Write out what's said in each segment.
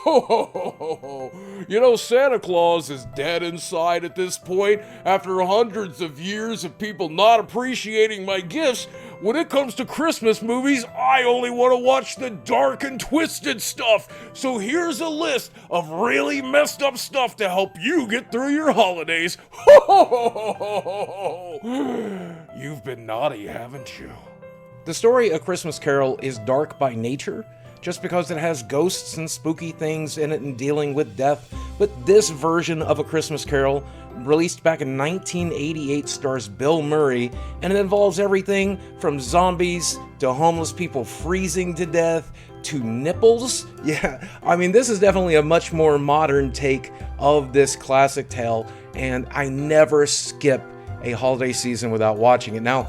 Ho ho ho ho ho! You know, Santa Claus is dead inside at this point after hundreds of years of people not appreciating my gifts. When it comes to Christmas movies, I only want to watch the dark and twisted stuff. So here's a list of really messed up stuff to help you get through your holidays. Ho ho ho ho ho ho! You've been naughty, haven't you? The story A Christmas Carol is dark by nature, just because it has ghosts and spooky things in it and dealing with death. But this version of A Christmas Carol, released back in 1988, stars Bill Murray, and it involves everything from zombies to homeless people freezing to death to nipples. Yeah, I mean, this is definitely a much more modern take of this classic tale, and I never skip a holiday season without watching it. Now,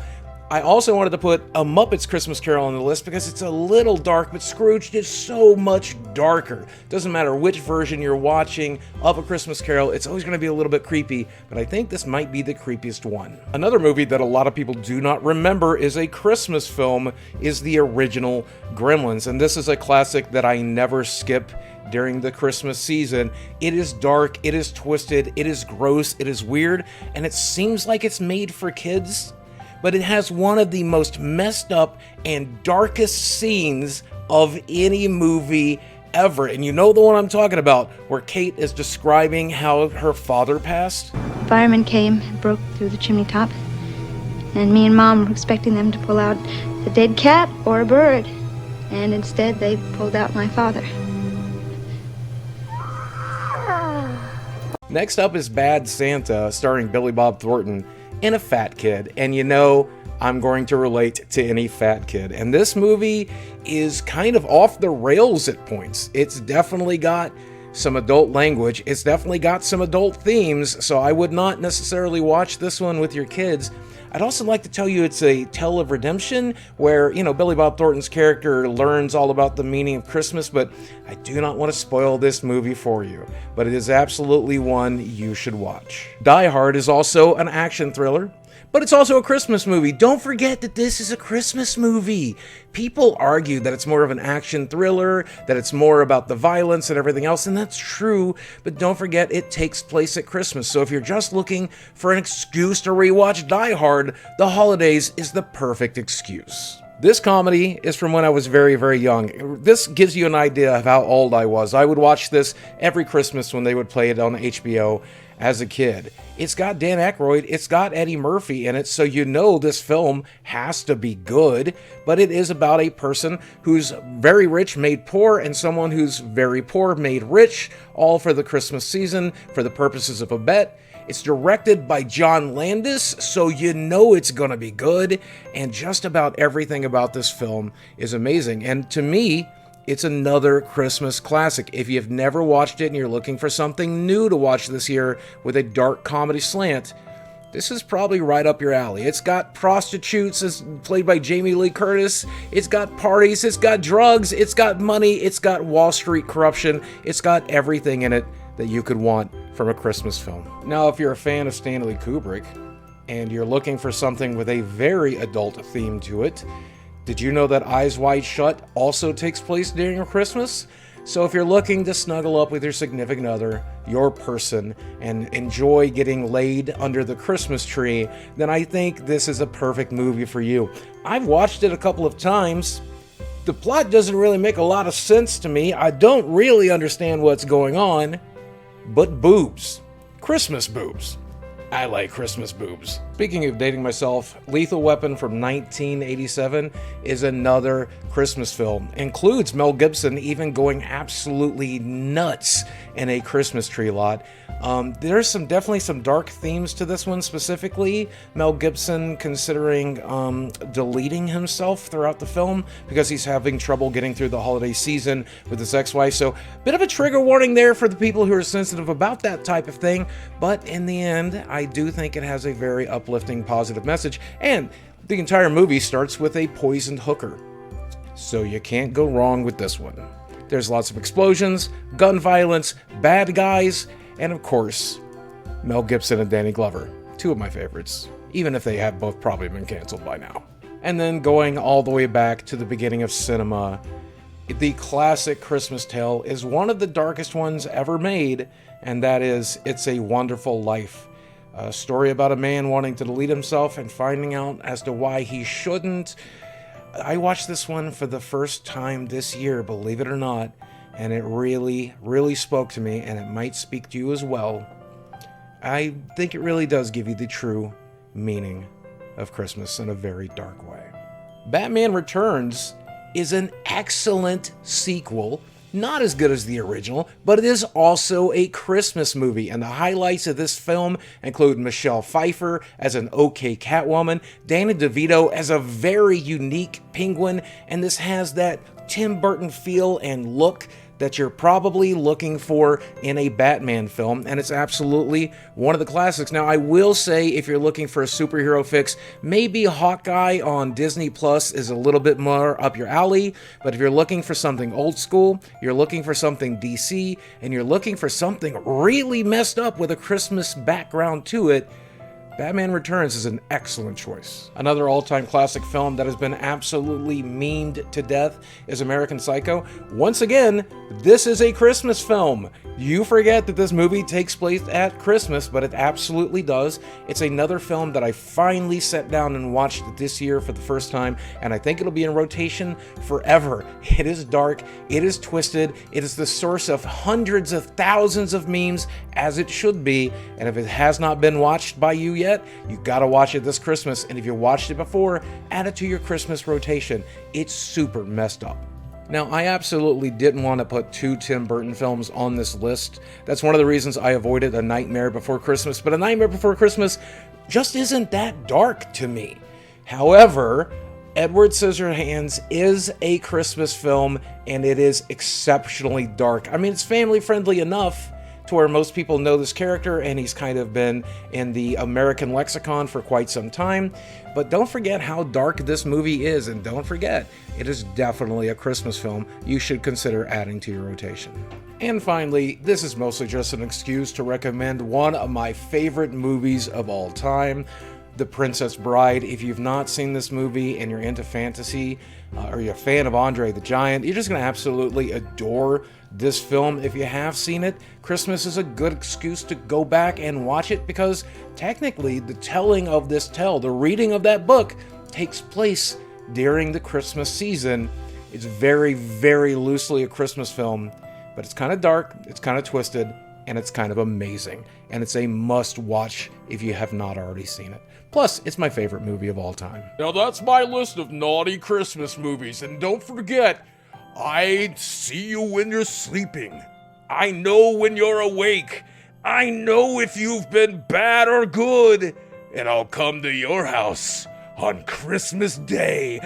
I also wanted to put A Muppet's Christmas Carol on the list because it's a little dark, but Scrooged is so much darker. Doesn't matter which version you're watching of A Christmas Carol, it's always going to be a little bit creepy, but I think this might be the creepiest one. Another movie that a lot of people do not remember is a Christmas film is the original Gremlins, and this is a classic that I never skip during the Christmas season. It is dark, it is twisted, it is gross, it is weird, and it seems like it's made for kids, but it has one of the most messed up and darkest scenes of any movie ever. And you know the one I'm talking about, where Kate is describing how her father passed? Firemen came and broke through the chimney top, and me and Mom were expecting them to pull out a dead cat or a bird, and instead they pulled out my father. Next up is Bad Santa, starring Billy Bob Thornton and a fat kid. And you know, I'm going to relate to any fat kid. And this movie is kind of off the rails at points. It's definitely got some adult language. It's definitely got some adult themes, so I would not necessarily watch this one with your kids. I'd also like to tell you it's a tale of redemption where, you know, Billy Bob Thornton's character learns all about the meaning of Christmas, but I do not want to spoil this movie for you. But it is absolutely one you should watch. Die Hard is also an action thriller, but it's also a Christmas movie. Don't forget that this is a Christmas movie. People argue that it's more of an action thriller, that it's more about the violence and everything else, and that's true, but don't forget it takes place at Christmas. So if you're just looking for an excuse to rewatch Die Hard, the holidays is the perfect excuse. This comedy is from when I was very, very young. This gives you an idea of how old I was. I would watch this every Christmas when they would play it on HBO as a kid. It's got Dan Aykroyd, it's got Eddie Murphy in it, so you know this film has to be good, but it is about a person who's very rich made poor and someone who's very poor made rich, all for the Christmas season for the purposes of a bet. It's directed by John Landis, so you know it's gonna be good, and just about everything about this film is amazing. And to me, it's another Christmas classic. If you've never watched it and you're looking for something new to watch this year with a dark comedy slant, this is probably right up your alley. It's got prostitutes, as played by Jamie Lee Curtis. It's got parties, it's got drugs, it's got money, it's got Wall Street corruption. It's got everything in it that you could want from a Christmas film. Now, if you're a fan of Stanley Kubrick and you're looking for something with a very adult theme to it, did you know that Eyes Wide Shut also takes place during Christmas? So if you're looking to snuggle up with your significant other, your person, and enjoy getting laid under the Christmas tree, then I think this is a perfect movie for you. I've watched it a couple of times. The plot doesn't really make a lot of sense to me. I don't really understand what's going on, but boobs. Christmas boobs. I like Christmas boobs. Speaking of dating myself, Lethal Weapon from 1987 is another Christmas film. Includes Mel Gibson even going absolutely nuts in a Christmas tree lot. There's definitely some dark themes to this one specifically. Mel Gibson considering deleting himself throughout the film because he's having trouble getting through the holiday season with his ex-wife. So, bit of a trigger warning there for the people who are sensitive about that type of thing. But in the end, I do think it has a very uplifting, positive message. And the entire movie starts with a poisoned hooker. So you can't go wrong with this one. There's lots of explosions, gun violence, bad guys, and of course, Mel Gibson and Danny Glover, two of my favorites, even if they have both probably been canceled by now. And then going all the way back to the beginning of cinema, The classic Christmas tale is one of the darkest ones ever made, and that is It's a Wonderful Life. A story about a man wanting to delete himself and finding out as to why he shouldn't. I watched this one for the first time this year, believe it or not, and it really, really spoke to me, and it might speak to you as well. I think it really does give you the true meaning of Christmas in a very dark way. Batman Returns is an excellent sequel, not as good as the original, but it is also a Christmas movie, and the highlights of this film include Michelle Pfeiffer as an okay Catwoman, Danny DeVito as a very unique Penguin, and this has that Tim Burton feel and look that you're probably looking for in a Batman film, and it's absolutely one of the classics. Now, I will say, if you're looking for a superhero fix, maybe Hawkeye on Disney Plus is a little bit more up your alley, but if you're looking for something old school, you're looking for something DC, and you're looking for something really messed up with a Christmas background to it, Batman Returns is an excellent choice. Another all-time classic film that has been absolutely memed to death is American Psycho. Once again, this is a Christmas film. You forget that this movie takes place at Christmas, but it absolutely does. It's another film that I finally sat down and watched this year for the first time, and I think it'll be in rotation forever. It is dark, it is twisted, it is the source of hundreds of thousands of memes, as it should be, and if it has not been watched by you yet, you gotta watch it this Christmas, and if you watched it before, add it to your Christmas rotation. It's super messed up. Now, I absolutely didn't want to put two Tim Burton films on this list. That's one of the reasons I avoided A Nightmare Before Christmas, but A Nightmare Before Christmas just isn't that dark to me. However, Edward Scissorhands is a Christmas film, and it is exceptionally dark. I mean, it's family-friendly enough to where most people know this character, and he's kind of been in the American lexicon for quite some time. But don't forget how dark this movie is, and don't forget, it is definitely a Christmas film you should consider adding to your rotation. And finally, this is mostly just an excuse to recommend one of my favorite movies of all time, The Princess Bride. If you've not seen this movie and you're into fantasy, or you're a fan of Andre the Giant, you're just going to absolutely adore this film. If you have seen it, Christmas is a good excuse to go back and watch it, because technically the telling of this tale, the reading of that book, takes place during the Christmas season. It's very, very loosely a Christmas film, but it's kind of dark, it's kind of twisted, and it's kind of amazing. And it's a must-watch if you have not already seen it. Plus, it's my favorite movie of all time. Now that's my list of naughty Christmas movies, and don't forget, I see you when you're sleeping. I know when you're awake. I know if you've been bad or good. And I'll come to your house on Christmas Day.